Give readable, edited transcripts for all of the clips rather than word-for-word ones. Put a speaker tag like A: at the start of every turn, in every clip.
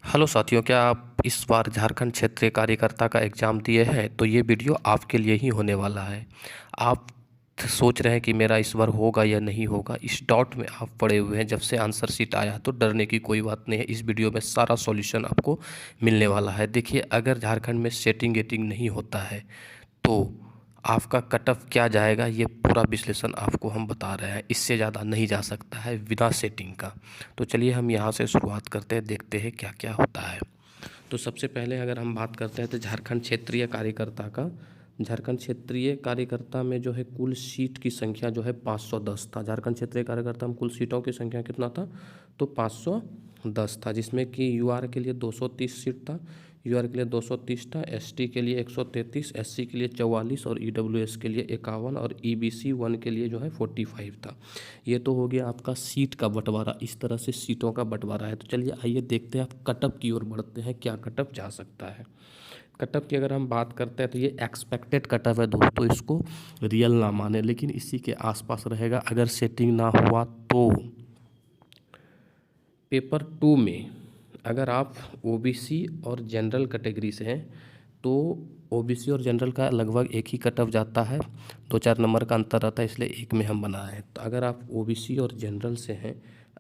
A: Hello साथियों, क्या आप इस बार झारखंड क्षेत्रीय कार्यकर्ता का एग्ज़ाम दिए हैं? तो ये वीडियो आपके लिए ही होने वाला है। आप सोच रहे हैं कि मेरा इस बार होगा या नहीं होगा, इस डाउट में आप पड़े हुए हैं। जब से आंसर शीट आया तो डरने की कोई बात नहीं है। इस वीडियो में सारा सॉल्यूशन आपको मिलने वाला है। देखिए, अगर झारखंड में सेटिंग गेटिंग नहीं होता है तो आपका कट ऑफ क्या जाएगा, ये पूरा विश्लेषण आपको हम बता रहे हैं। इससे ज़्यादा नहीं जा सकता है बिना सेटिंग का। तो चलिए हम यहाँ से शुरुआत करते हैं, देखते हैं क्या क्या होता है। तो सबसे पहले अगर हम बात करते हैं तो झारखंड क्षेत्रीय कार्यकर्ता का, झारखंड क्षेत्रीय कार्यकर्ता में जो है कुल सीट की संख्या जो है 510 था। झारखंड क्षेत्रीय कार्यकर्ता में कुल सीटों की संख्या कितना था? तो 510 था, जिसमें कि यूआर के लिए 230 सीट था, यूआर के लिए 230 था, एसटी के लिए 133, एससी के लिए 44 और ईडब्ल्यूएस के लिए 51 और ईबीसी 1 के लिए जो है 45 था। ये तो हो गया आपका सीट का बंटवारा। इस तरह से सीटों का बंटवारा है। तो चलिए आइए देखते हैं आप कटअप की ओर बढ़ते हैं, क्या कटअप जा सकता है। कटअप की अगर हम बात करते हैं तो ये एक्सपेक्टेड कटअप है दोस्तों, इसको रियल ना माने, लेकिन इसी के आसपास रहेगा अगर सेटिंग ना हुआ तो। पेपर 2 में अगर आप ओबीसी और जनरल कैटेगरी से हैं तो ओबीसी और जनरल का लगभग एक ही कट ऑफ जाता है, 2-4 नंबर का अंतर रहता है, इसलिए एक में हम बनाए हैं। तो अगर आप ओबीसी और जनरल से हैं,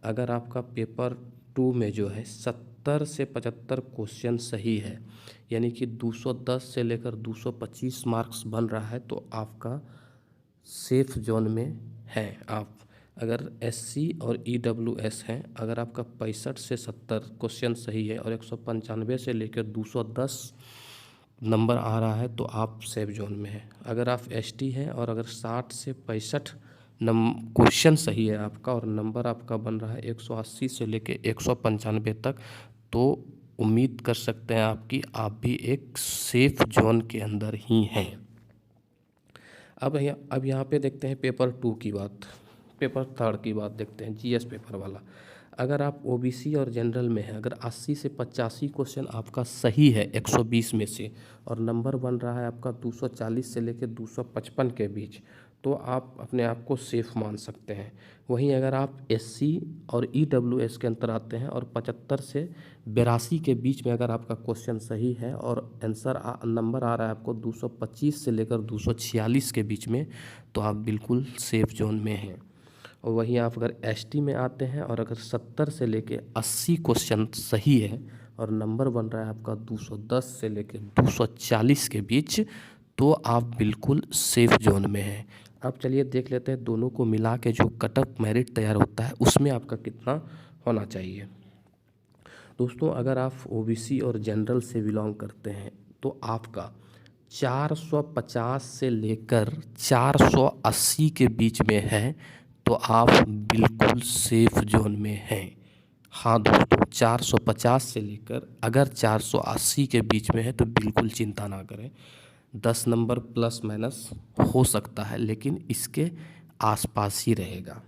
A: अगर आपका पेपर 2 में जो है 70 से 75 क्वेश्चन सही है, यानी कि 210 से लेकर 225 मार्क्स बन रहा है, तो आपका सेफ जोन में हैं आप। अगर एससी और ईडब्ल्यूएस हैं, अगर आपका 65 से 70 क्वेश्चन सही है और 195 से लेकर 210 नंबर आ रहा है तो आप सेफ जोन में हैं। अगर आप एसटी हैं और अगर 60 से 65 क्वेश्चन सही है आपका और नंबर आपका बन रहा है 180 से लेकर 195 तक, तो उम्मीद कर सकते हैं आपकी आप भी एक सेफ जोन के अंदर ही हैं। अब यहाँ पे देखते हैं पेपर 2 की बात, पेपर 3 की बात देखते हैं, जीएस पेपर वाला। अगर आप ओबीसी और जनरल में हैं, अगर 80 से 85 क्वेश्चन आपका सही है 120 में से और नंबर बन रहा है आपका 240 से लेकर 255 के बीच, तो आप अपने आप को सेफ मान सकते हैं। वहीं अगर आप एससी और ईडब्ल्यूएस के अंतर आते हैं और 75 से 82 के बीच में अगर आपका क्वेश्चन सही है और आंसर नंबर आ रहा है आपको 225 से लेकर 246 के बीच में, तो आप बिल्कुल सेफ जोन में हैं। और वहीं आप अगर एसटी में आते हैं और अगर 70 से लेकर 80 क्वेश्चन सही है और नंबर बन रहा है आपका 210 से लेकर 240 के बीच, तो आप बिल्कुल सेफ जोन में हैं। अब चलिए देख लेते हैं दोनों को मिला के जो कटअप मेरिट तैयार होता है उसमें आपका कितना होना चाहिए। दोस्तों, अगर आप ओबीसी और जनरल से बिलोंग करते हैं तो आपका 450 से लेकर 480 के बीच में है, तो आप बिल्कुल सेफ जोन में हैं। हाँ दोस्तों, 450 से लेकर अगर 480 के बीच में है तो बिल्कुल चिंता ना करें। 10 नंबर प्लस माइनस हो सकता है, लेकिन इसके आसपास ही रहेगा।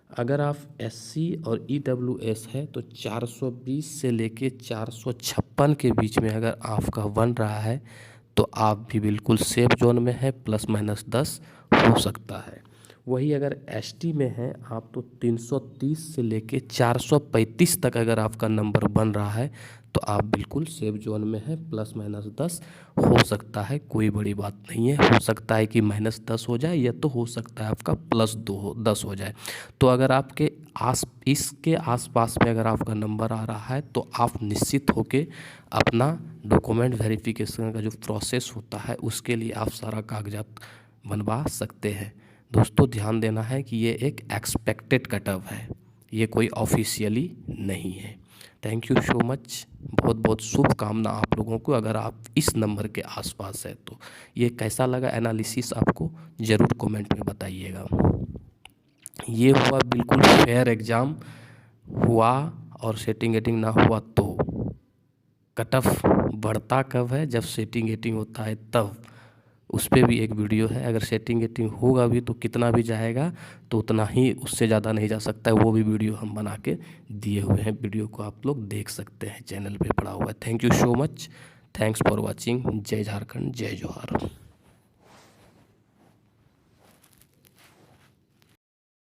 A: अगर आप एससी और ईडब्ल्यूएस है तो 420 से लेके 456 के बीच में अगर आपका बन रहा है तो आप भी बिल्कुल सेफ जोन में है, प्लस माइनस 10 हो सकता है। वही अगर एसटी में हैं आप तो 330 से लेके 435 तक अगर आपका नंबर बन रहा है तो आप बिल्कुल सेफ जोन में है, प्लस माइनस 10 हो सकता है, कोई बड़ी बात नहीं है। हो सकता है कि -10 हो जाए या तो हो सकता है आपका +10 हो जाए। तो अगर आपके इसके आसपास में अगर आपका नंबर आ रहा है तो आप निश्चित होके अपना डॉक्यूमेंट वेरिफिकेशन का जो प्रोसेस होता है उसके लिए आप सारा कागजात बनवा सकते हैं। दोस्तों, ध्यान देना है कि ये एक एक्सपेक्टेड कटअप है, ये ऑफिशियली ऑफिशियली नहीं है। थैंक यू सो मच, बहुत बहुत शुभकामना आप लोगों को अगर आप इस नंबर के आसपास है तो। ये कैसा लगा एनालिसिस आपको ज़रूर कमेंट में बताइएगा। ये हुआ बिल्कुल फेयर एग्ज़ाम हुआ और सेटिंग एटिंग ना हुआ तो। कट ऑफ बढ़ता कब है? जब सेटिंग एटिंग होता है तब। उस पर भी एक वीडियो है, अगर सेटिंग एटिंग होगा भी तो कितना भी जाएगा तो उतना ही, उससे ज़्यादा नहीं जा सकता है। वो भी वीडियो हम बना के दिए हुए हैं, वीडियो को आप लोग देख सकते हैं, चैनल पे पड़ा हुआ है। Thank you so much, thanks for watching. जय झारखंड, जय जोहार।